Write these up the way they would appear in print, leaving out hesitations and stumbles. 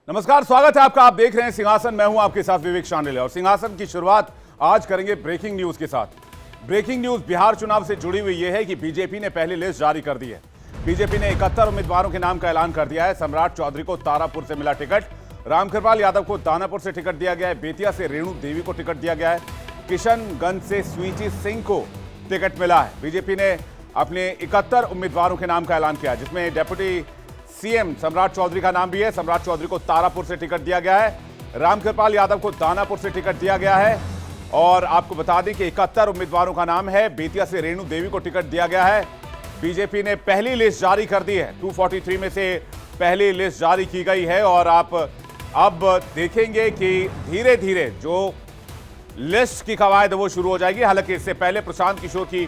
नमस्कार, स्वागत है आपका। आप देख रहे हैं सिंहासन। मैं हूं आपके साथ विवेक शांडिल्य और सिंहासन की शुरुआत आज करेंगे ब्रेकिंग न्यूज के साथ। ब्रेकिंग न्यूज बिहार चुनाव से जुड़ी हुई यह है कि बीजेपी ने पहली लिस्ट जारी कर दी है। बीजेपी ने 71 उम्मीदवारों के नाम का ऐलान कर दिया है। सम्राट चौधरी को तारापुर से मिला टिकट, रामकृपाल यादव को दानापुर से टिकट दिया गया है, बेतिया से रेणु देवी को टिकट दिया गया है, किशनगंज से स्वीटी सिंह को टिकट मिला है। बीजेपी ने अपने 71 उम्मीदवारों के नाम का ऐलान किया, जिसमें डेप्यूटी सीएम सम्राट चौधरी का नाम भी है। सम्राट चौधरी को तारापुर से टिकट दिया गया है, रामकृपाल यादव को दानापुर से टिकट दिया गया है। और आपको बता दें कि 71 उम्मीदवारों का नाम है। बेतिया से रेणु देवी को टिकट दिया गया है। बीजेपी ने पहली लिस्ट जारी कर दी है। 243 में से पहली लिस्ट जारी की गई है और आप अब देखेंगे कि धीरे धीरे जो लिस्ट की कवायद वो शुरू हो जाएगी। हालांकि इससे पहले प्रशांत किशोर की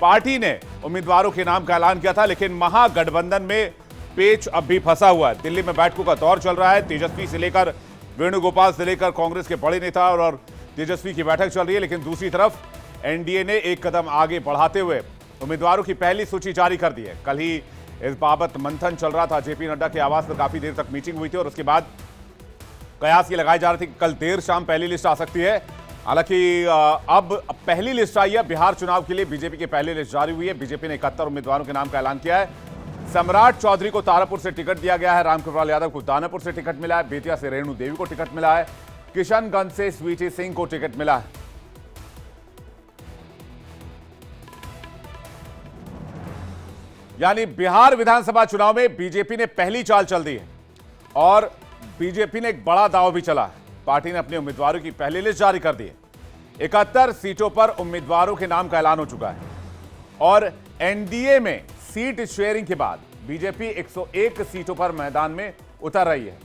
पार्टी ने उम्मीदवारों के नाम का ऐलान किया था, लेकिन महागठबंधन में पेच अब भी फंसा हुआ है। दिल्ली में बैठकों का दौर चल रहा है। तेजस्वी से लेकर वेणुगोपाल से लेकर कांग्रेस के बड़े नेता और तेजस्वी की बैठक चल रही है। लेकिन दूसरी तरफ एनडीए ने एक कदम आगे बढ़ाते हुए उम्मीदवारों की पहली सूची जारी कर दी है। कल ही इस बाबत मंथन चल रहा था। जेपी नड्डा के आवास पर काफी देर तक मीटिंग हुई थी और उसके बाद कयास ये लगाई जा रही थी कि कल देर शाम पहली लिस्ट आ सकती है। हालांकि अब पहली लिस्ट आई है। बिहार चुनाव के लिए बीजेपी की पहली लिस्ट जारी हुई है। बीजेपी ने 71 उम्मीदवारों के नाम का ऐलान किया है। सम्राट चौधरी को तारापुर से टिकट दिया गया है, रामकृपाल यादव को दानापुर से टिकट मिला है, बेतिया से रेणु देवी को टिकट मिला है, किशनगंज से स्वीटी सिंह को टिकट मिला है। यानी बिहार विधानसभा चुनाव में बीजेपी ने पहली चाल चल दी है और बीजेपी ने एक बड़ा दांव भी चला है। पार्टी ने अपने उम्मीदवारों की पहली लिस्ट जारी कर दी है। 71 सीटों पर उम्मीदवारों के नाम का ऐलान हो चुका है और एनडीए में सीट शेयरिंग के बाद बीजेपी 101 सीटों पर मैदान में उतर रही है।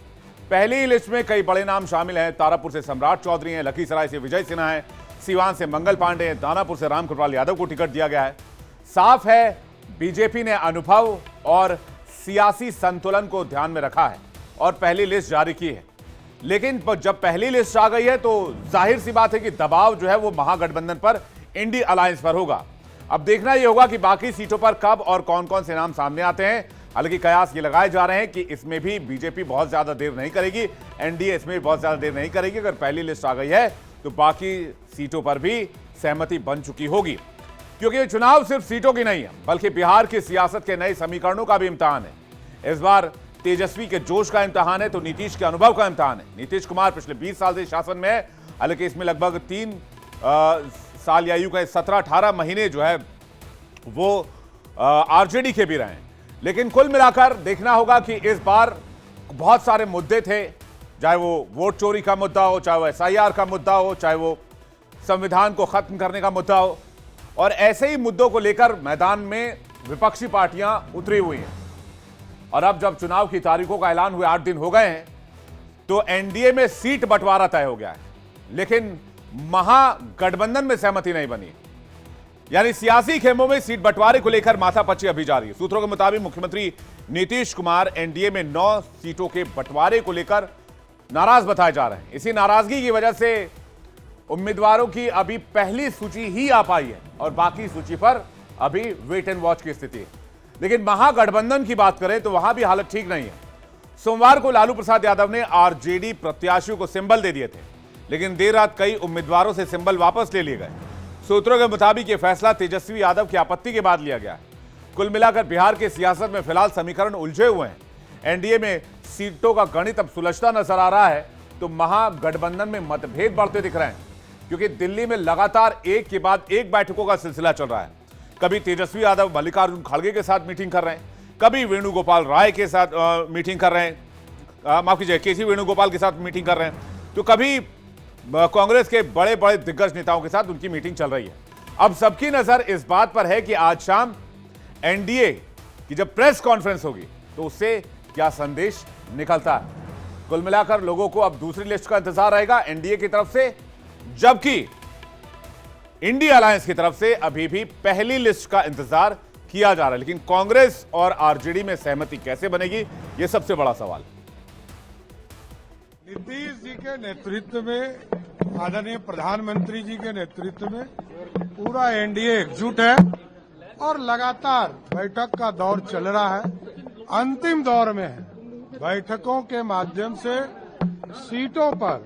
पहली लिस्ट में कई बड़े नाम शामिल हैं। तारापुर से सम्राट चौधरी हैं, लखीसराय से विजय सिन्हा है, सीवान से मंगल पांडे हैं, दानापुर से रामकृपाल यादव को टिकट दिया गया है। साफ है बीजेपी ने अनुभव और सियासी संतुलन को ध्यान में रखा है और पहली लिस्ट जारी की है। लेकिन जब पहली लिस्ट आ गई है तो जाहिर सी बात है कि दबाव जो है वो महागठबंधन पर, इंडी अलायंस पर होगा। अब देखना यह होगा कि बाकी सीटों पर कब और कौन कौन से नाम सामने आते हैं। हालांकि कयास ये लगाए जा रहे हैं कि इसमें भी बीजेपी बहुत ज्यादा देर नहीं करेगी, एनडीए इसमें भी बहुत ज्यादा देर नहीं करेगी। अगर पहली लिस्ट आ गई है तो बाकी सीटों पर भी सहमति बन चुकी होगी, क्योंकि ये चुनाव सिर्फ सीटों की नहीं है बल्कि बिहार की सियासत के नए समीकरणों का भी इम्तिहान है। इस बार तेजस्वी के जोश का इम्तिहान है तो नीतीश के अनुभव का इम्तिहान है। नीतीश कुमार पिछले 20 साल से शासन में है। हालांकि इसमें लगभग 3 साल आयु का 17-18 महीने जो है वो आरजेडी के भी रहे हैं। लेकिन कुल मिलाकर देखना होगा कि इस बार बहुत सारे मुद्दे थे, चाहे वो वोट चोरी का मुद्दा हो, चाहे वो एसआईआर का मुद्दा हो, चाहे वो संविधान को खत्म करने का मुद्दा हो, और ऐसे ही मुद्दों को लेकर मैदान में विपक्षी पार्टियां उतरी हुई हैं। और अब जब चुनाव की तारीखों का ऐलान हुए 8 दिन हो गए हैं तो एनडीए में सीट बंटवारा तय हो गया है, लेकिन महागठबंधन में सहमति नहीं बनी। यानी सियासी खेमों में सीट बंटवारे को लेकर माथापच्ची अभी जारी है। सूत्रों के मुताबिक मुख्यमंत्री नीतीश कुमार एनडीए में 9 सीटों के बंटवारे को लेकर नाराज बताए जा रहे हैं। इसी नाराजगी की वजह से उम्मीदवारों की अभी पहली सूची ही आ पाई है और बाकी सूची पर अभी वेट एंड वॉच की स्थिति है। लेकिन महागठबंधन की बात करें तो वहां भी हालत ठीक नहीं है। सोमवार को लालू प्रसाद यादव ने आरजेडी प्रत्याशियों को सिंबल दे दिए थे, लेकिन देर रात कई उम्मीदवारों से सिंबल वापस ले लिए गए। सूत्रों के मुताबिक यह फैसला तेजस्वी यादव की आपत्ति के बाद लिया गया है। कुल मिलाकर बिहार की सियासत में फिलहाल समीकरण उलझे हुए हैं। एनडीए में सीटों का गणित अब सुलझता नजर आ रहा है तो महागठबंधन में मतभेद बढ़ते दिख रहे हैं, क्योंकि दिल्ली में लगातार एक के बाद एक बैठकों का सिलसिला चल रहा है। कभी तेजस्वी यादव मल्लिकार्जुन खड़गे के साथ मीटिंग कर रहे हैं, कभी वेणुगोपाल राय के साथ मीटिंग कर रहे हैं, माफ कीजिए केसी वेणुगोपाल के साथ मीटिंग कर रहे हैं, तो कभी कांग्रेस के बड़े बड़े दिग्गज नेताओं के साथ उनकी मीटिंग चल रही है। अब सबकी नजर इस बात पर है कि आज शाम एनडीए की जब प्रेस कॉन्फ्रेंस होगी तो उससे क्या संदेश निकलता है। कुल मिलाकर लोगों को अब दूसरी लिस्ट का इंतजार रहेगा एनडीए की तरफ से, जबकि इंडिया अलायंस की तरफ से अभी भी पहली लिस्ट का इंतजार किया जा रहा है। लेकिन कांग्रेस और आरजेडी में सहमति कैसे बनेगी, यह सबसे बड़ा सवाल। नीतीश जी के नेतृत्व में, आदरणीय प्रधानमंत्री जी के नेतृत्व में पूरा एनडीए एकजुट है और लगातार बैठक का दौर चल रहा है, अंतिम दौर में है। बैठकों के माध्यम से सीटों पर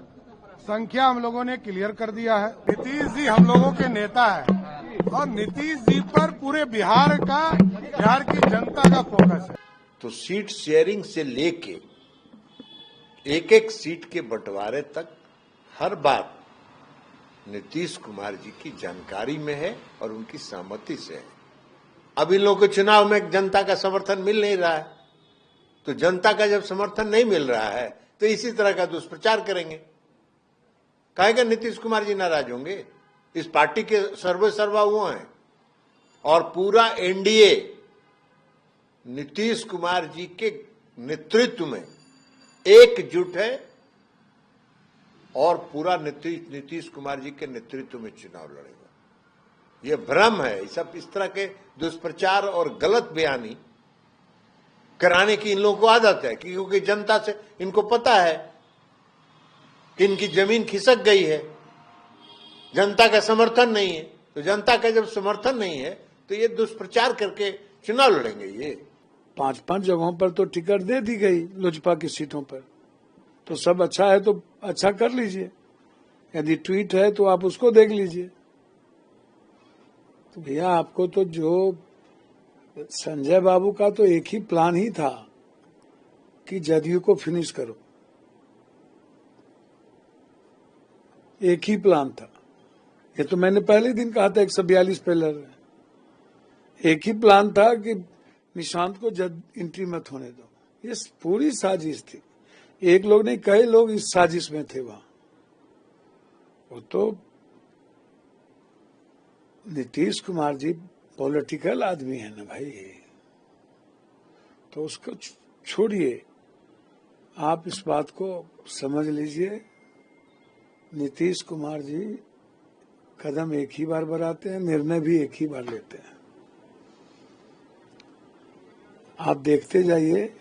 संख्या हम लोगों ने क्लियर कर दिया है। नीतीश जी हम लोगों के नेता हैं और नीतीश जी पर पूरे बिहार की जनता का फोकस है। तो सीट शेयरिंग से लेके एक एक सीट के बंटवारे तक हर बात नीतीश कुमार जी की जानकारी में है और उनकी सहमति से है। अब इन लोगों को चुनाव में जनता का समर्थन मिल नहीं रहा है, तो जनता का जब समर्थन नहीं मिल रहा है तो इसी तरह का दुष्प्रचार करेंगे। कहेगा नीतीश कुमार जी नाराज होंगे? इस पार्टी के सर्वे सर्वा वो हैं और पूरा एनडीए नीतीश कुमार जी के नेतृत्व में एकजुट है और पूरा नीतीश कुमार जी के नेतृत्व में चुनाव लड़ेगा। यह भ्रम है, सब इस तरह के दुष्प्रचार और गलत बयानी कराने की इन लोगों को आदत है, क्योंकि जनता से इनको पता है कि इनकी जमीन खिसक गई है, जनता का समर्थन नहीं है। तो जनता का जब समर्थन नहीं है तो ये दुष्प्रचार करके चुनाव लड़ेंगे। ये 5-5 जगहों पर तो टिकट दे दी गई लोजपा की सीटों पर, तो सब अच्छा है तो अच्छा कर लीजिए, यदि ट्वीट है तो आप उसको देख लीजिए। तो भैया आपको तो जो संजय बाबू का तो एक ही प्लान ही था कि जदयू को फिनिश करो, एक ही प्लान था। ये तो मैंने पहले दिन कहा था 142 पे लड़ रहे। एक ही प्लान था कि निशांत को एंट्री मत होने दो। ये पूरी साजिश थी, एक लोग नहीं कई लोग इस साजिश में थे वहां। वो तो नीतीश कुमार जी पॉलिटिकल आदमी है ना भाई, तो उसको छोड़िए, आप इस बात को समझ लीजिए। नीतीश कुमार जी कदम एक ही बार बढ़ाते हैं, निर्णय भी एक ही बार लेते हैं। आप देखते जाइए,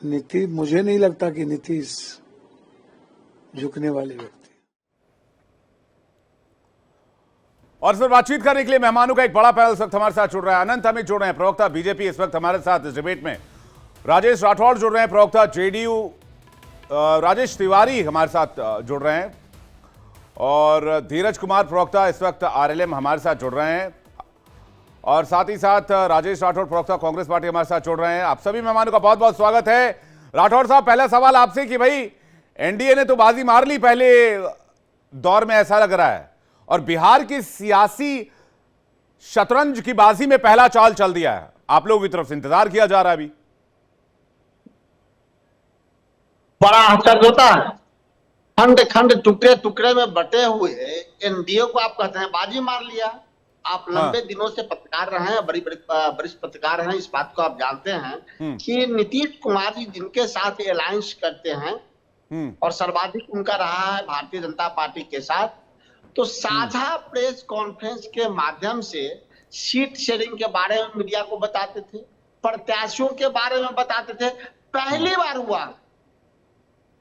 नीतीश, मुझे नहीं लगता कि नीतीश झुकने वाले व्यक्ति। और इस पर बातचीत करने के लिए मेहमानों का एक बड़ा पैनल इस वक्त हमारे साथ जुड़ रहा है। अनंत अमित जुड़ रहे हैं, प्रवक्ता बीजेपी, इस वक्त हमारे साथ इस डिबेट में। राजेश राठौड़ जुड़ रहे हैं, प्रवक्ता जेडीयू। राजेश तिवारी हमारे साथ जुड़ रहे हैं और धीरज कुमार, प्रवक्ता इस वक्त आरएलएम, हमारे साथ जुड़ रहे हैं। और साथ ही साथ राजेश राठौड़, प्रवक्ता कांग्रेस पार्टी, हमारे साथ जुड़ रहे हैं। आप सभी मेहमानों का बहुत बहुत स्वागत है। राठौड़ साहब, पहला सवाल आपसे कि भाई एनडीए ने तो बाजी मार ली पहले दौर में, ऐसा लग रहा है, और बिहार की सियासी शतरंज की बाजी में पहला चाल चल दिया है। आप लोगों की तरफ से इंतजार किया जा रहा है अभी। बड़ा आश्चर्य होता है, खंड खंड टुकड़े टुकड़े में बटे हुए एनडीए को आप कहते हैं बाजी मार लिया। आप लंबे दिनों से पत्रकार रहे हैं, बड़ी वरिष्ठ पत्रकार हैं, इस बात को आप जानते हैं कि नीतीश कुमार जी जिनके साथ अलायंस करते हैं और सर्वाधिक उनका रहा है भारतीय जनता पार्टी के साथ, तो साझा प्रेस कॉन्फ्रेंस के माध्यम से सीट शेयरिंग के बारे में मीडिया को बताते थे, प्रत्याशियों के बारे में बताते थे। पहली बार हुआ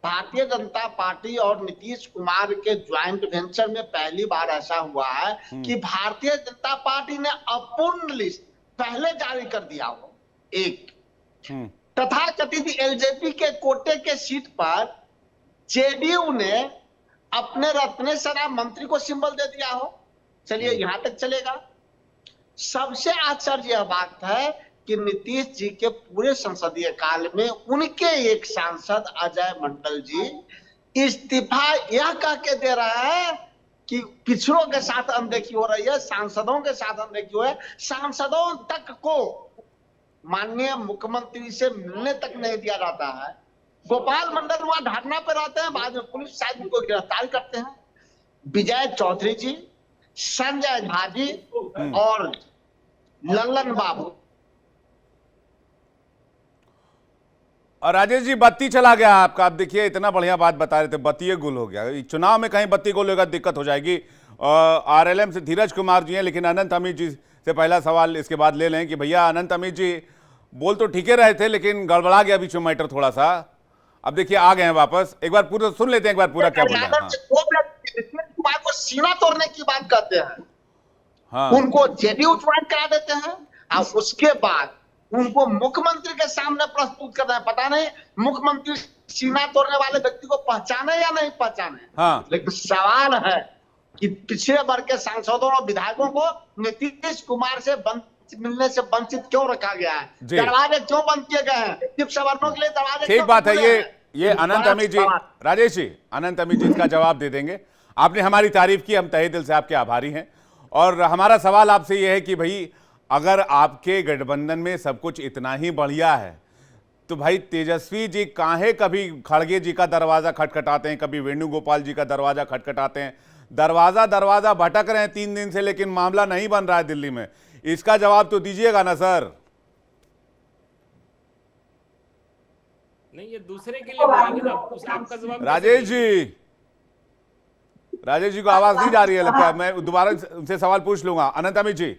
भारतीय जनता पार्टी और नीतीश कुमार के ज्वाइंट वेंचर में, पहली बार ऐसा हुआ है कि भारतीय जनता पार्टी ने अपूर्ण लिस्ट पहले जारी कर दिया हो। एक तथा कथित एलजेपी के कोटे के सीट पर जेडीयू ने अपने रत्नेश्वरा मंत्री को सिंबल दे दिया हो। चलिए यहां तक चलेगा। सबसे आश्चर्य यह बात है कि नीतीश जी के पूरे संसदीय काल में उनके एक सांसद अजय मंडल जी इस्तीफा यह कह के दे रहा है कि पिछड़ों के साथ अनदेखी हो रही है, सांसदों के साथ अनदेखी हो रही है। सांसदों तक को माननीय मुख्यमंत्री से मिलने तक नहीं दिया जाता है। गोपाल मंडल वहां धरना पे रहते हैं, बाद में पुलिस शायद उनको गिरफ्तार करते हैं। विजय चौधरी जी, संजय झा जी और लल्लन बाबू। और राजेश जी, बत्ती चला गया आपका। आप देखिए, इतना बढ़िया बात बता रहे थे, बत्ती गुल हो गया। चुनाव में कहीं बत्ती गुल होगा दिक्कत हो जाएगी। आरएलएम से धीरज कुमार जी हैं, लेकिन अनंत अमित जी से पहला सवाल इसके बाद ले लें कि भैया अनंत अमित जी बोल तो ठीक रहे थे, लेकिन गड़बड़ा गया बीच में मैटर थोड़ा सा। अब देखिए आ गए हैं वापस, एक बार पूरा सुन लेते हैं, एक बार पूरा क्या बोल रहे हैं। कुमार को सीना तोड़ने की बात करते हैं, उनको जेडीयू ज्वाइन करा देते हैं और उसके बाद उनको मुख्यमंत्री के सामने प्रस्तुत कर रहे हैं। पता नहीं मुख्यमंत्री सीना तोड़ने वाले व्यक्ति को पहचाने या नहीं पहचाने। हाँ। लेकिन सवाल है कि पिछड़े वर्ग के सांसदों और विधायकों को नीतीश कुमार से मिलने से वंचित क्यों रखा गया है? जी। दरवाजे क्यों बंद किए गए हैं? सिर्फ सवर्णों के लिए दरवाजे ठीक क्यों बात है। खुले ये हैं? ये अनंत बड़ा अमीर जी, सवाल। राजेश जी, अनंत अमीर जी इसका जवाब दे देंगे। आपने हमारी तारीफ की, हम तहे दिल से आपके आभारी हैं। और हमारा सवाल आपसे यह है कि भाई अगर आपके गठबंधन में सब कुछ इतना ही बढ़िया है तो भाई तेजस्वी जी काहे कभी खड़गे जी का दरवाजा खटखटाते हैं, कभी वेणुगोपाल जी का दरवाजा खटखटाते हैं, दरवाजा दरवाजा भटक रहे हैं 3 दिन से, लेकिन मामला नहीं बन रहा है दिल्ली में। इसका जवाब तो दीजिएगा ना सर। नहीं, ये दूसरे के लिए बोलेंगे ना, आपका जवाब राजेश जी को आवाज नहीं जा रही है लगता है। मैं दोबारा उनसे सवाल पूछ लूंगा। अनंत अमित जी,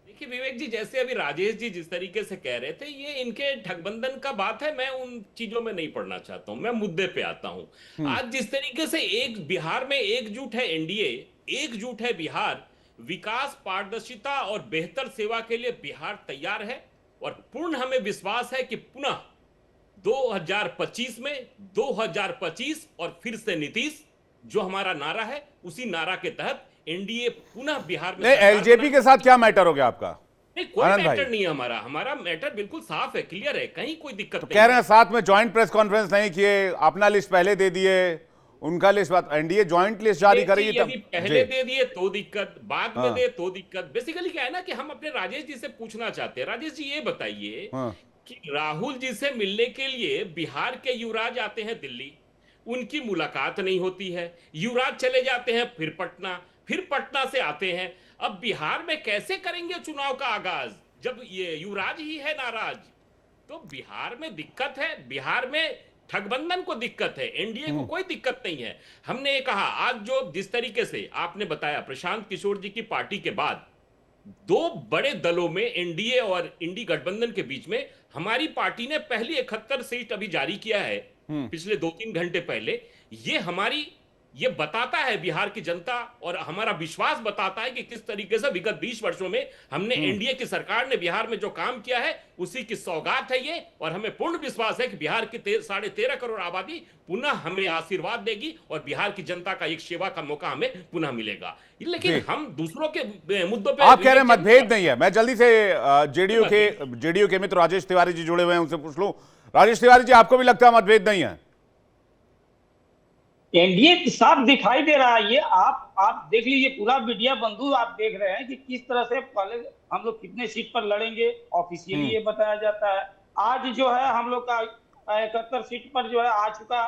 देखिए विवेक जी, जैसे अभी राजेश जी जिस तरीके से कह रहे थे, ये इनके ठगबंधन का बात है। मैं उन चीजों में नहीं पढ़ना चाहता हूं, मैं मुद्दे पे आता हूं। आज जिस तरीके से एक बिहार में एकजुट है एनडीए, एकजुट है बिहार, विकास, पारदर्शिता और बेहतर सेवा के लिए बिहार तैयार है। और पूर्ण हमें विश्वास है कि पुनः 2025 में 2025 और फिर से नीतीश, जो हमारा नारा है, उसी नारा के तहत एनडीए पुनः बिहार में। नहीं, एलजेपी के साथ क्या मैटर हो गया आपका? नहीं, कोई आनंद भाई, मैटर नहीं है हमारा मैटर बिल्कुल साफ है, क्लियर है, कहीं कोई दिक्कत नहीं कह रहे हैं साथ में ज्वाइंट प्रेस कॉन्फ्रेंस नहीं किए, अपना लिस्ट पहले दे दिए, उनका लिस्ट बात, एनडीए ज्वाइंट लिस्ट जारी करेगी यदि तब। पहले दे दिए तो दिक्कत, बाद में हाँ। दे तो दिक्कत। बेसिकली क्या है ना कि हम अपने राजेश जी से पूछना चाहते हैं, राजेश जी ये बताइए हाँ। कि राहुल जी से मिलने के लिए बिहार के युवराज आते हैं दिल्ली, उनकी मुलाकात नहीं होती है, युवराज चले जाते हैं फिर पटना से आते हैं। अब बिहार में कैसे करेंगे चुनाव का आगाज जब ये युवराज ही है नाराज? तो बिहार में दिक्कत है, बिहार में ठगबंधन को दिक्कत है, एनडीए को कोई दिक्कत नहीं है। हमने ये कहा, आज जो जिस तरीके से आपने बताया प्रशांत किशोर जी की पार्टी के बाद 2 बड़े दलों में, एनडीए और इंडी गठबंधन के बीच में, हमारी पार्टी ने पहली 71 सीट अभी जारी किया है पिछले 2-3 घंटे पहले। ये बताता है बिहार की जनता, और हमारा विश्वास बताता है कि किस तरीके से विगत 20 वर्षों में हमने, एनडीए की सरकार ने बिहार में जो काम किया है उसी की सौगात है ये। और हमें पूर्ण विश्वास है कि बिहार की 13.5 करोड़ आबादी पुनः हमें आशीर्वाद देगी और बिहार की जनता का एक सेवा का मौका हमें पुनः मिलेगा। लेकिन हम दूसरों के मुद्दों पे, आप कह रहे हैं मतभेद नहीं है। मैं जल्दी से जेडीयू के मित्र राजेश तिवारी जी जुड़े हुए हैं, उनसे पूछ लूं। राजेश तिवारी जी, आपको भी लगता है मतभेद नहीं है? एनडीए साफ दिखाई दे रहा है। ये आप देख लीजिए, पूरा मीडिया बंधु आप देख रहे हैं कि किस तरह से पहले हम लोग कितने सीट पर लड़ेंगे, ऑफिशियली ये बताया जाता है। आज जो है हम लोग का 71 सीट पर जो है आ चुका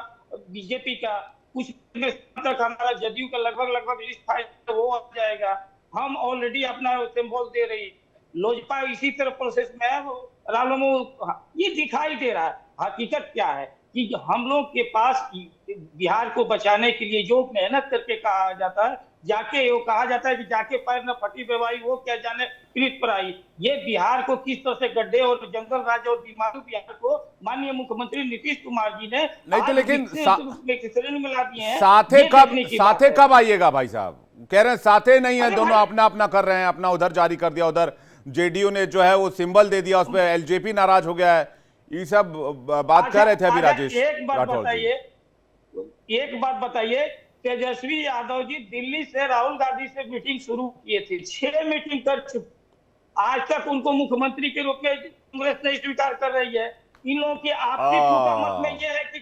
बीजेपी का, कुछ तक हमारा जदयू का लगभग लिस्ट फाइनल हो जाएगा। हम ऑलरेडी अपना सिंबल दे रही, लोजपा इसी तरह प्रोसेस में है, रालोमो, ये दिखाई दे रहा है। हकीकत क्या है कि हम लोग के पास बिहार को बचाने के लिए जो मेहनत करके कहा जाता है, वो कहा जाता है कि जाके पैर न फटी बेवाई, वो क्या जाने पीड़ित पर आई। ये बिहार को किस तरह से गड्ढे और जंगल राज और बीमारू बिहार को माननीय मुख्यमंत्री नीतीश कुमार जी ने नहीं तो लेकिन श्रेणी में ला दिए हैं। साथे कब आइएगा भाई साहब? कह रहे हैं साथे नहीं है, दोनों अपना अपना कर रहे हैं, अपना उधर जारी कर दिया, उधर जेडीयू ने जो है वो सिंबल दे दिया, उस पर एलजेपी नाराज हो गया है। ये सब बात कर रहे थे अभी राजेश राठौर जी। एक बात बताइए, तेजस्वी यादव जी दिल्ली से राहुल गांधी से मीटिंग शुरू किए थे, 6 मीटिंग कर चुके, आज तक उनको मुख्यमंत्री के रूप में कांग्रेस नहीं स्वीकार कर रही है। इन लोगों की आपसी हुकूमत में यह है कि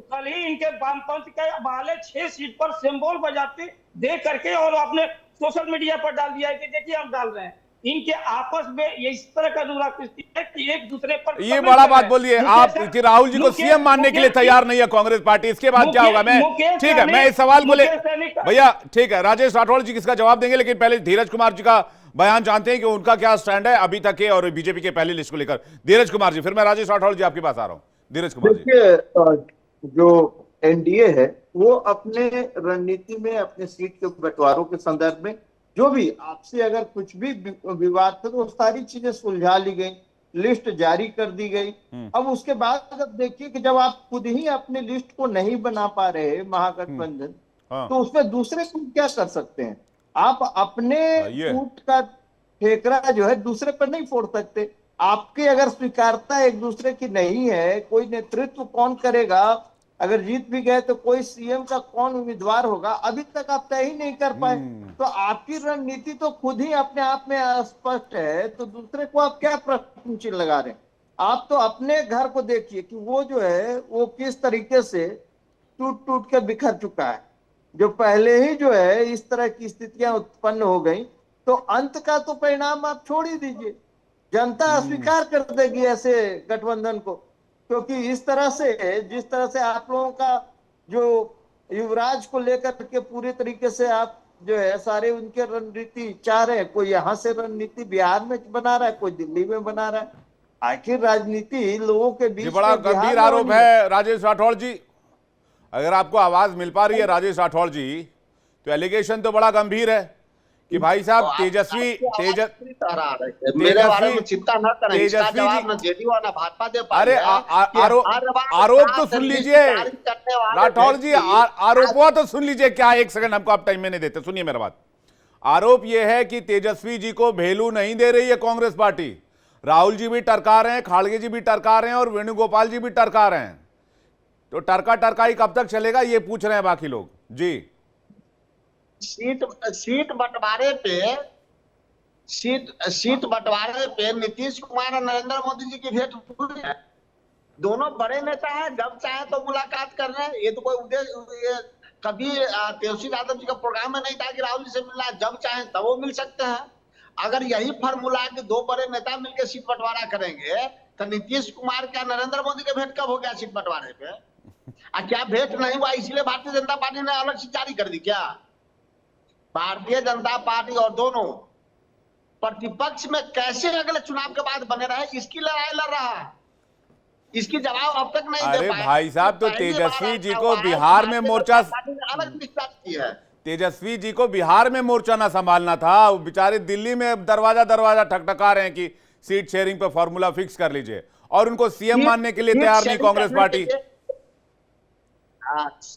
कल ही इनके वामपंथ के वाले 6 सीट पर सिंबल बजाते दे करके और अपने सोशल मीडिया पर डाल दिया है कि देखिए हम डाल रहे हैं। इनके आपस में ये इस तरह का दुराकृष्टि है कि एक दूसरे पर, ये बड़ा बात बोलिए आप कि राहुल जी को सीएम मानने के लिए तैयार नहीं है कांग्रेस पार्टी। इसके बाद क्या होगा? मैं ठीक है, मैं इस सवाल को ले भैया, ठीक है, राजेश राठौर जी किसका जवाब देंगे, लेकिन पहले धीरज कुमार जी का बयान जानते हैं कि उनका क्या स्टैंड है अभी तक के और बीजेपी के पहली लिस्ट को लेकर। धीरज कुमार जी, फिर मैं राजेश राठौर जी आपके पास आ रहा हूं। धीरज कुमार जी, देखिए, जो एनडीए है वो अपने रणनीति में, अपने सीट के बंटवारों के संदर्भ में जो भी आपसे अगर कुछ भी विवाद था तो सारी चीजें सुलझा ली गई, लिस्ट जारी कर दी गई। अब उसके बाद जब देखिए कि जब आप खुद ही अपने लिस्ट को नहीं बना पा रहे महागठबंधन, तो उसमें दूसरे को क्या कर सकते हैं? आप अपने फूट का ठेकरा जो है दूसरे पर नहीं फोड़ सकते। आपकी अगर स्वीकारता एक दूसरे की नहीं है, कोई नेतृत्व कौन करेगा, अगर जीत भी गए तो कोई सीएम का कौन उम्मीदवार होगा, अभी तक आप तय ही नहीं कर पाए। तो आपकी रणनीति तो खुद ही अपने आप में अस्पष्ट है, तो दूसरे को आप क्या प्रश्न चिन्ह लगा रहे हैं? आप तो अपने घर को देखिए कि वो जो है वो किस तरीके से टूट टूट के बिखर चुका है। जो पहले ही जो है इस तरह की स्थितियां उत्पन्न हो गई, तो अंत का तो परिणाम आप छोड़ ही दीजिए, जनता अस्वीकार कर देगी ऐसे गठबंधन को। क्योंकि इस तरह से, जिस तरह से आप लोगों का जो युवराज को लेकर के पूरे तरीके से आप जो है सारे उनके रणनीति चाह रहे हैं, कोई यहाँ से रणनीति बिहार में बना रहा है, कोई दिल्ली में बना रहा है। आखिर राजनीति लोगों के बीच बड़ा गंभीर आरोप है राजेश राठौड़ जी। अगर आपको आवाज मिल पा रही है राजेश राठौड़ जी, तो एलिगेशन तो बड़ा गंभीर है कि भाई साहब तेजस्वी मेरे बारे में चिंता न करें, इसका जवाब न जेडीयू ना भाजपा दे पा अरे आरोप तो सुन लीजिए राठौड़ जी, आरोप तो सुन लीजिए। क्या एक सेकंड हमको आप टाइम में नहीं देते, सुनिए मेरा बात। आरोप यह है कि तेजस्वी जी को भेलू नहीं दे रही है कांग्रेस पार्टी। राहुल जी भी टरका रहे हैं, खाड़गे जी भी टरका रहे हैं और वेणुगोपाल जी भी टरका रहे हैं। तो टरका टरकाई कब तक चलेगा ये पूछ रहे हैं बाकी लोग जी। सीट बंटवारे पे नीतीश कुमार और नरेंद्र मोदी जी की भेंट हुई है। दोनों बड़े नेता हैं, जब चाहे तो मुलाकात कर रहे हैं। ये तो कोई उद्देश्य कभी तेजस्वी यादव जी का प्रोग्राम में नहीं था कि राहुल जी से मिलना है, जब चाहे तब वो मिल सकते हैं। अगर यही फॉर्मूला है कि दो बड़े नेता मिलकर सीट बंटवारा करेंगे, तो नीतीश कुमार क्या नरेंद्र मोदी के भेंट कब हो गया सीट बंटवारे पे? क्या भेंट नहीं हुआ इसलिए भारतीय जनता पार्टी ने अलग से जारी कर दी क्या? भारतीय जनता पार्टी और दोनों प्रतिपक्ष में कैसे अगले चुनाव के बाद बने रहे, इसकी लड़ाई लड़ रहा है। इसकी जवाब अब तक नहीं दे पाया। अरे भाई साहब, तो तेजस्वी जी को बिहार में मोर्चा, अलग की है। तेजस्वी जी को बिहार में मोर्चा ना संभालना था, वो बेचारे दिल्ली में दरवाजा दरवाजा ठकठका रहे हैं कि सीट शेयरिंग पे फॉर्मूला फिक्स कर लीजिए, और उनको सीएम मानने के लिए तैयार नहीं कांग्रेस पार्टी।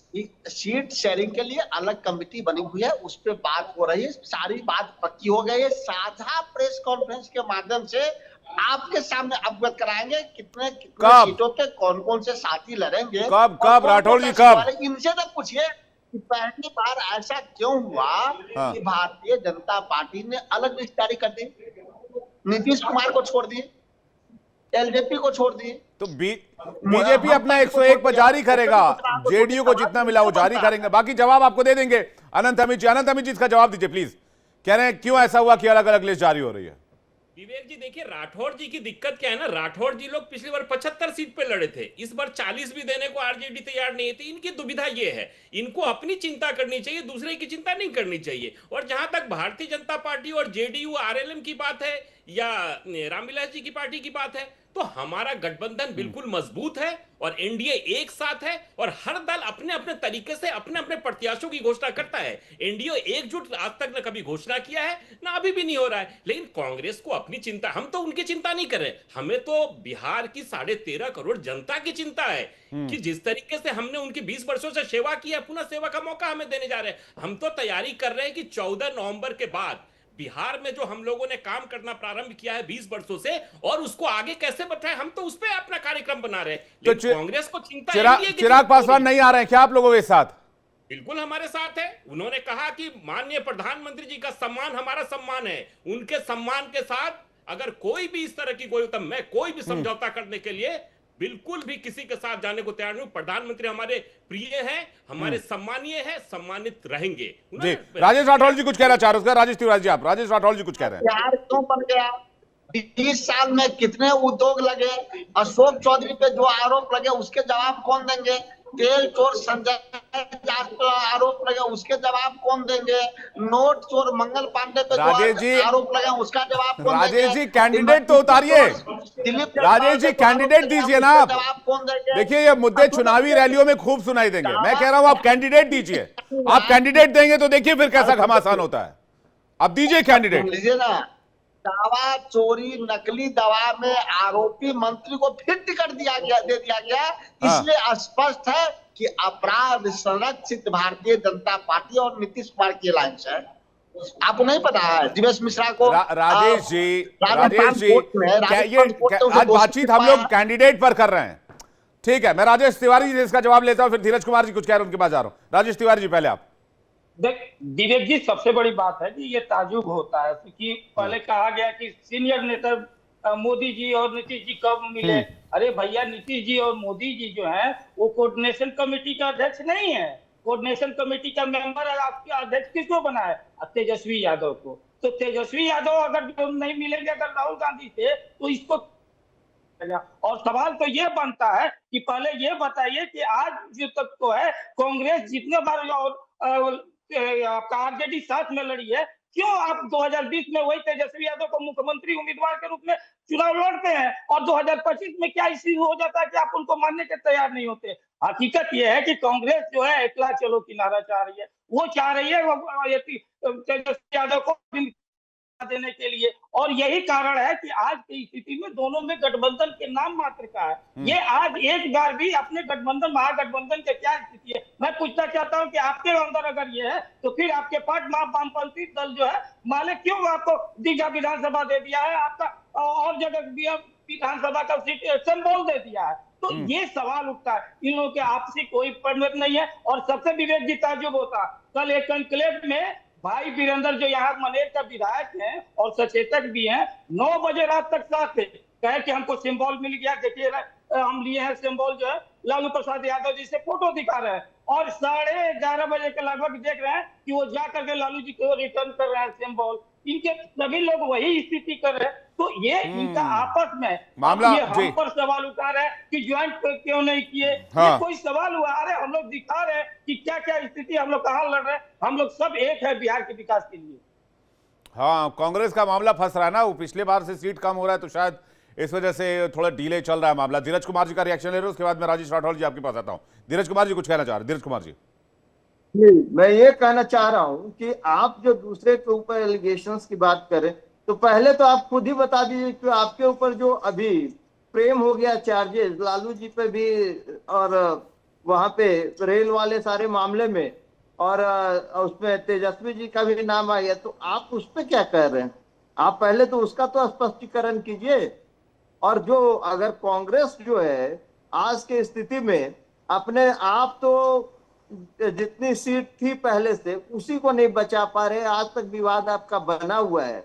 सीट शेयरिंग के लिए अलग कमेटी बनी हुई है, उस पर बात हो रही है, सारी बात पक्की हो गई है। साझा प्रेस कॉन्फ्रेंस के माध्यम से आपके सामने अवगत कराएंगे कितने सीटों पे कौन कौन से साथी लड़ेंगे। कब राठौड़ जी कब? इनसे तो पूछिए कि पहली बार ऐसा क्यों हुआ कि भारतीय जनता पार्टी ने अलग लिस्ट जारी कर दी, नीतीश कुमार को छोड़ दी, एलजेपी को छोड़ दी। तो बीजेपी अपना 101 पर जारी करेगा, जेडीयू को जितना मिला वो जारी करेंगे, बाकी जवाब आपको दे देंगे। अनंत अमित जी इसका जवाब दीजिए प्लीज। कह रहे हैं क्यों ऐसा हुआ कि अलग अलग लिस्ट जारी हो रही है? विवेक जी देखिए, राठौड़ जी की दिक्कत क्या है ना, राठौड़ जी लोग पिछली बार 75 सीट पे लड़े थे, इस बार 40 भी देने को आरजेडी तैयार नहीं थी। इनकी दुविधा ये है, इनको अपनी चिंता करनी चाहिए, दूसरे की चिंता नहीं करनी चाहिए। और जहां तक भारतीय जनता पार्टी और जेडीयू आरएलएम की बात है या रामविलास जी की पार्टी की बात है, तो हमारा गठबंधन बिल्कुल मजबूत है और एनडीए एक साथ है और हर दल अपने अपने तरीके से अपने अपने प्रत्याशियों की घोषणा करता है। एनडीए एकजुट आज तक न कभी घोषणा किया है, ना अभी भी नहीं हो रहा है। लेकिन कांग्रेस को अपनी चिंता, हम तो उनकी चिंता नहीं कर रहे, हमें तो बिहार की 13.5 करोड़ जनता की चिंता है कि जिस तरीके से हमने उनकी 20 वर्षों से सेवा की है, पुनः सेवा का मौका हमें देने जा रहे हैं। हम तो तैयारी कर रहे हैं कि 14 नवंबर के बाद बिहार में जो हम लोगों ने काम करना प्रारंभ किया है 20 वर्षों से, और उसको आगे कैसे बढ़ाएं, हम तो उस पर अपना कार्यक्रम बना रहे हैं। लेकिन कांग्रेस को चिंता है। चिराग पासवान नहीं आ रहे हैं क्या आप लोगों के साथ? बिल्कुल हमारे साथ है। उन्होंने कहा कि माननीय प्रधानमंत्री जी का सम्मान हमारा सम्मान है, उनके सम्मान के साथ अगर कोई भी इस तरह की कोई, तब मैं कोई भी समझौता करने के लिए बिल्कुल भी किसी के साथ जाने को तैयार नहीं। प्रधानमंत्री हमारे प्रिय हैं, हमारे सम्मानीय हैं, सम्मानित रहेंगे जी। राजेश राठौड़ जी कुछ कहना चाह रहे हैं? राजेश तिवारी जी, आप राजेश राठौड़ जी कुछ कह रहे हैं। बिहार क्यों बन गया, 20 साल में कितने उद्योग लगे, अशोक चौधरी पे जो आरोप लगे उसके जवाब कौन देंगे, तेल चोर संजय आरोप लगे उसके जवाब कौन देंगे, नोट चोर मंगल पांडे पे जो आरोप लगे उसका जवाब कौन देंगे? राजेश जी कैंडिडेट तो उतारिए, राजेश जी कैंडिडेट दीजिए ना आप। जवाब कौन देंगे? देखिए ये मुद्दे चुनावी रैलियों में खूब सुनाई देंगे, मैं कह रहा हूं आप कैंडिडेट दीजिए। आप कैंडिडेट देंगे तो देखिए फिर कैसा घमासान होता है। अब दीजिए कैंडिडेट, लीजिए ना। दावा चोरी नकली दवा में आरोपी मंत्री को फिर टिकट दे दिया गया, इसलिए स्पष्ट है कि अपराध संरक्षित भारतीय जनता पार्टी और नीतीश कुमार की अलायंस है। आपको नहीं पता है दिवेश मिश्रा को राजेश जी, राजस्थान कोर्ट में आज बातचीत हम लोग कैंडिडेट पर कर रहे हैं। ठीक है, मैं राजेश तिवारी जी से इसका जवाब लेता हूं, फिर धीरज कुमार जी कुछ कह रहे हैं, उनके पास जा रहा हूं। राजेश तिवारी जी, पहले आप। देख विवेक जी, सबसे बड़ी बात है कि ये ताजुब होता है कि पहले कहा गया कि सीनियर नेता मोदी जी और नीतीश जी कब मिले। अरे भैया, नीतीश जी और मोदी जी जो है वो कोऑर्डिनेशन कमेटी का अध्यक्ष नहीं है। कोऑर्डिनेशन कमेटी का मेंबर आपके अध्यक्ष किसको बना है? तेजस्वी यादव को। तो तेजस्वी यादव अगर नहीं मिलेंगे अगर राहुल गांधी से, तो इसको और सवाल तो ये बनता है कि पहले ये बताइए कि आज जो तक तो है कांग्रेस जितने बार आपका आरजेडी साथ में लड़ी है, क्यों आप 2020 में वही तेजस्वी यादव को मुख्यमंत्री उम्मीदवार के रूप में चुनाव लड़ते हैं और 2025 में क्या इश्यू हो जाता है कि आप उनको मानने के तैयार नहीं होते? हकीकत यह है कि कांग्रेस जो है एकला चलो किनारा चाह रही है। वो चाह रही है तेजस्वी यादव को देने के लिए, और यही कारण है कि आज की स्थिति में दोनों में गठबंधन के नाम मात्र का है। ये आज एक बार भी अपने गठबंधन महागठबंधन के क्या स्थिति है मैं पूछना चाहता हूं कि आपके अंदर अगर ये है तो फिर आपके पास वामपंथी दल जो है माले क्यों आपको दीघा विधानसभा दे दिया है, आपका और जगह विधानसभा का सीट सिंबल दे दिया है। तो ये सवाल उठता है, इन लोगों के आपसी कोई पंडित नहीं है। और सबसे विवेक जी ताजुब होता, कल एक कंक्लेव में भाई वीरेंद्र जो यहाँ मनेर का विधायक हैं और सचेतक भी हैं, 9 बजे रात तक साथ थे, कहे कि हमको सिंबल मिल गया, देखिए हम लिए हैं सिंबल जो है लालू प्रसाद यादव जी से फोटो दिखा रहे हैं, और 11:30 बजे के लगभग देख रहे हैं कि वो जा करके लालू जी को रिटर्न कर रहे हैं सिंबल। इनके सभी लोग वही स्थिति कर रहे हैं। तो ये इनका आपस में मामला ये हम पर सवाल उठा रहे हैं कि ज्वाइंट क्यों नहीं किए। हाँ। ये कोई सवाल हुआ रहे, हम लोग दिखा रहे हैं कि क्या क्या स्थिति, हम लोग कहाँ लड़ रहे हैं, हम लोग सब एक है बिहार के विकास के लिए। हाँ, कांग्रेस का मामला फंस रहा है ना, वो पिछले बार से सीट कम हो रहा है, तो शायद इस वजह से थोड़ा डिले चल रहा है मामला। धीरज कुमार जी का रिएक्शन ले रहे हो, उसके बाद मैं राजेश राठौर जी आपके पास आता हूँ। धीरज कुमार जी कुछ कहना चाह रहे हैं? धीरज कुमार जी। मैं ये कहना चाह रहा हूं कि आप जो दूसरे के ऊपर एलिगेशंस की बात करें, तो पहले तो आप खुद ही बता दीजिए कि आपके ऊपर जो अभी प्रेम हो गया चार्जेस लालू जी पे भी, और वहां पे रेल वाले सारे मामले में, और उसमें तेजस्वी जी का भी नाम आ गया, तो आप उस पर क्या कह रहे हैं? आप पहले तो उसका तो स्पष्टीकरण कीजिए। और जो अगर कांग्रेस जो है आज के स्थिति में अपने आप तो जितनी सीट थी पहले से उसी को नहीं बचा पा रहे, आज तक विवाद आपका बना हुआ है,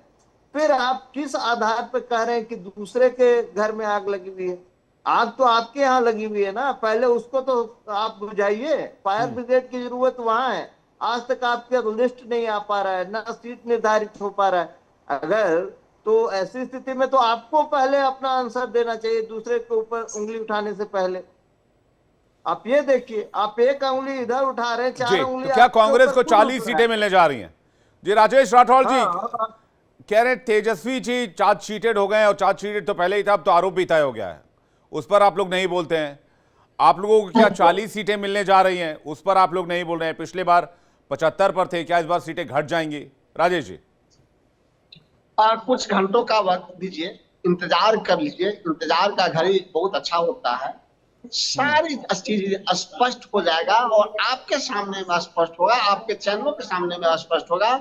फिर आप किस आधार पर कह रहे हैं कि दूसरे के घर में आग लगी हुई है? आग तो आपके यहाँ लगी हुई है ना, पहले उसको तो आप बुझाइए। फायर ब्रिगेड की जरूरत वहां है, आज तक आपका लिस्ट नहीं आ पा रहा है, ना सीट निर्धारित हो पा रहा है। अगर तो ऐसी स्थिति में तो आपको पहले अपना आंसर देना चाहिए दूसरे के ऊपर उंगली उठाने से पहले। आप ये देखिए, आप एक उंगली इधर उठा रहे हैं, 4 उंगली। तो क्या कांग्रेस को 40 सीटें मिलने जा रही हैं? जी राजेश राठौर जी कह रहे हैं तेजस्वी जी चार्जशीटेड हो गए, और चार्जशीटेड तो पहले ही था, अब तो आरोप भी तय हो गया है, उस पर आप लोग नहीं बोलते हैं। आप लोगों को क्या 40 सीटें मिलने जा रही हैं, उस पर आप लोग नहीं बोल रहे हैं? पिछले बार 75 पर थे, क्या इस बार सीटें घट जाएंगी? राजेश जी। कुछ घंटों का वक्त दीजिए, इंतजार कर लीजिए, इंतजार का घड़ी बहुत अच्छा होता है। सारी चीज स्पष्ट हो जाएगा और आपके सामने में स्पष्ट होगा, आपके चैनलों के सामने में स्पष्ट होगा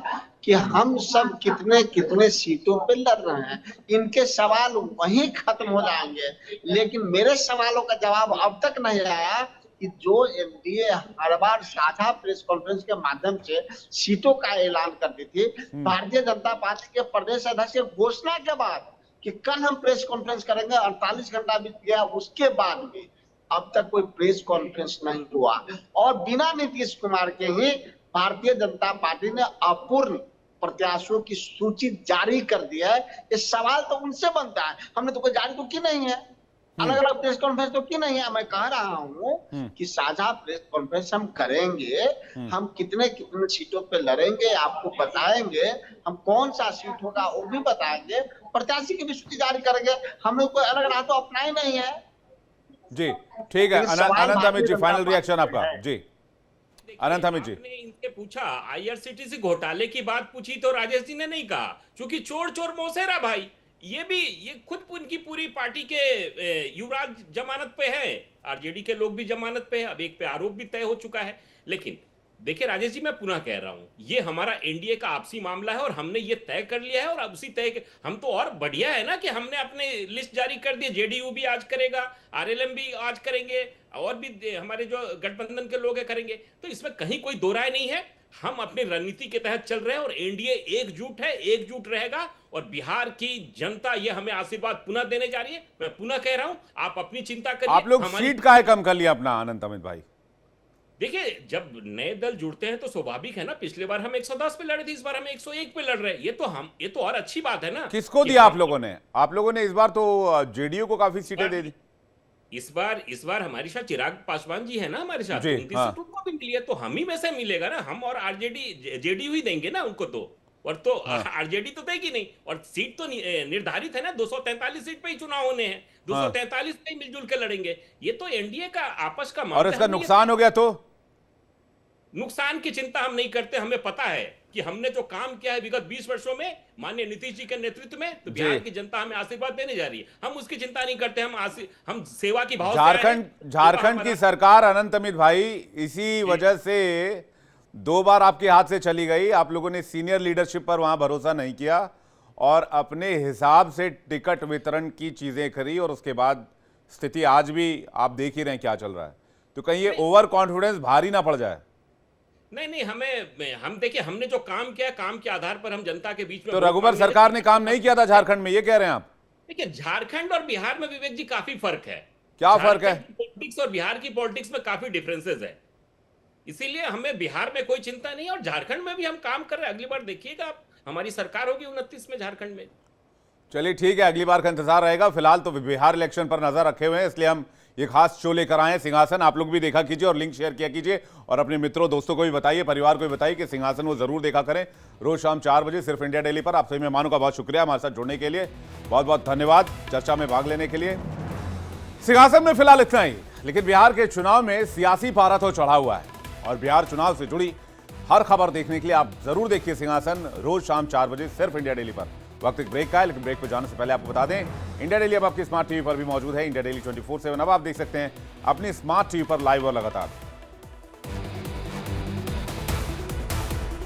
कि हम सब कितने कितने सीटों पे लड़ रहे हैं। इनके सवाल वहीं खत्म हो जाएंगे, लेकिन मेरे सवालों का जवाब अब तक नहीं आया कि जो एनडीए हर बार साझा प्रेस कॉन्फ्रेंस के माध्यम से सीटों का ऐलान करती थी, भारतीय जनता पार्टी के प्रदेश अध्यक्ष की घोषणा के बाद कि कल हम प्रेस कॉन्फ्रेंस करेंगे, 48 घंटा बीत गया, उसके बाद भी अब तक कोई प्रेस कॉन्फ्रेंस नहीं हुआ, और बिना नीतीश कुमार के ही भारतीय जनता पार्टी ने अपूर्ण प्रत्याशियों की सूची जारी कर दी है। ये सवाल तो उनसे बनता है, हमने तो कोई जारी तो की नहीं है, अलग अलग प्रेस कॉन्फ्रेंस तो की नहीं है। मैं कह रहा हूँ कि साझा प्रेस कॉन्फ्रेंस हम करेंगे, हम कितने कितने सीटों पे लड़ेंगे आपको बताएंगे, हम कौन सा सीट होगा वो भी बताएंगे, प्रत्याशी की भी सूची जारी करेंगे। हम लोग कोई अलग राह तो अपना ही नहीं है। जी ठीक है, अनंत अमित जी फाइनल रिएक्शन आपका। जी अनंत अमित जी। आपने इनसे पूछा आईआरसीटीसी घोटाले की बात पूछी तो राजेश जी ने नहीं कहा, क्योंकि चोर चोर मौसेरा भाई, ये खुद उनकी पूरी पार्टी के युवराज जमानत पे है, आरजेडी के लोग भी जमानत पे है, अब एक पे आरोप भी तय हो चुका है। लेकिन देखिए राजेश जी, मैं पुनः कह रहा हूं, ये हमारा एनडीए का आपसी मामला है और हमने ये तय कर लिया है। और अब उसी हम तो और बढ़िया है ना कि हमने अपने लिस्ट जारी कर दी। जेडीयू भी आज करेगा, आरएलएम भी आज करेंगे, और भी हमारे जो गठबंधन के लोग हैं करेंगे। तो इसमें कहीं कोई दो राय नहीं है। हम अपनी रणनीति के तहत चल रहे हैं और एनडीए एकजुट है, एकजुट रहेगा। और बिहार की जनता ये हमें आशीर्वाद पुनः देने जा रही है। मैं पुनः कह रहा हूं, आप अपनी चिंता करिए। आप लोग सीट काहे कम कर लिया अपना अनंत अमित भाई? देखिए, जब नए दल जुड़ते हैं तो स्वाभाविक है ना। पिछले बार हम 110 पे लड़े थे, इस बार हम 101 पे लड़ रहे हैं। ये तो और अच्छी बात है ना। किसको दिया आप लोगों ने? आप लोगों ने इस बार तो जेडीयू को काफी सीटें दे दी। इस बार हमारे साथ चिराग पासवान जी है ना, हमारे साथ 29 हाँ। सीट उनको भी मिली है। तो हम ही में से मिलेगा ना, हम और आरजेडी जेडीयू ही देंगे ना उनको। तो और तो आरजेडी तो देगी नहीं। और सीट तो निर्धारित है ना, 243 सीट पे ही चुनाव होने हैं। 243 पे ही मिलजुल के लड़ेंगे। ये तो एनडीए का आपस का मामला और है। इसका नुकसान हो गया तो? नुकसान की चिंता हम नहीं करते। हमें पता है कि हमने जो काम किया है विगत 20 वर्षों में माननीय नीतीश जी के नेतृत्व में, तो बिहार की जनता हमें आशीर्वाद देने जा रही है। हम उसकी चिंता नहीं करते। हम सेवा की भाव से आए हैं। झारखंड की सरकार अनंत अमित भाई इसी वजह से 2 बार आपके हाथ से चली गई। आप लोगों ने सीनियर लीडरशिप पर वहां भरोसा नहीं किया और अपने हिसाब से टिकट वितरण की चीजें करी, और उसके बाद स्थिति आज भी आप देख ही रहे हैं क्या चल रहा है। तो कहीं ये ओवर कॉन्फिडेंस भारी ना पड़ जाए। नहीं, हम देखिए, हमने जो काम किया, काम के आधार पर हम जनता के बीच में। तो रघुवर सरकार ने काम नहीं किया था झारखंड में, ये कह रहे हैं आप? देखिए, झारखंड और बिहार में विवेक जी काफी फर्क है। क्या फर्क है? पॉलिटिक्स और बिहार की पॉलिटिक्स में काफी डिफरेंसेस है। इसीलिए हमें बिहार में कोई चिंता नहीं है और झारखंड में भी हम काम कर रहे हैं। अगली बार देखिएगा आप, हमारी सरकार होगी 29 में झारखंड में। चलिए ठीक है, अगली बार का इंतजार रहेगा। फिलहाल तो बिहार इलेक्शन पर नजर रखे हुए हैं, इसलिए हम ये खास शो लेकर आए हैं सिंहासन। आप लोग भी देखा कीजिए और लिंक शेयर किया कीजिए और अपने मित्रों दोस्तों को भी बताइए, परिवार को भी बताइए कि सिंहासन वो जरूर देखा करें। रोज शाम 4 बजे सिर्फ इंडिया डेली पर। आप सभी मेहमानों का बहुत शुक्रिया हमारे साथ जुड़ने के लिए, बहुत बहुत धन्यवाद चर्चा में भाग लेने के लिए। सिंहासन में फिलहाल इतना ही, लेकिन बिहार के चुनाव में सियासी पारा तो चढ़ा हुआ है और बिहार चुनाव से जुड़ी हर खबर देखने के लिए आप जरूर देखिए सिंहासन रोज शाम 4 बजे सिर्फ इंडिया डेली पर। वक्त एक ब्रेक का है, लेकिन ब्रेक पर जाने से पहले आपको बता दें, इंडिया डेली अब आपकी स्मार्ट टीवी पर भी मौजूद है। इंडिया डेली 24/7 अब आप देख सकते हैं अपनी स्मार्ट टीवी पर लाइव और लगातार।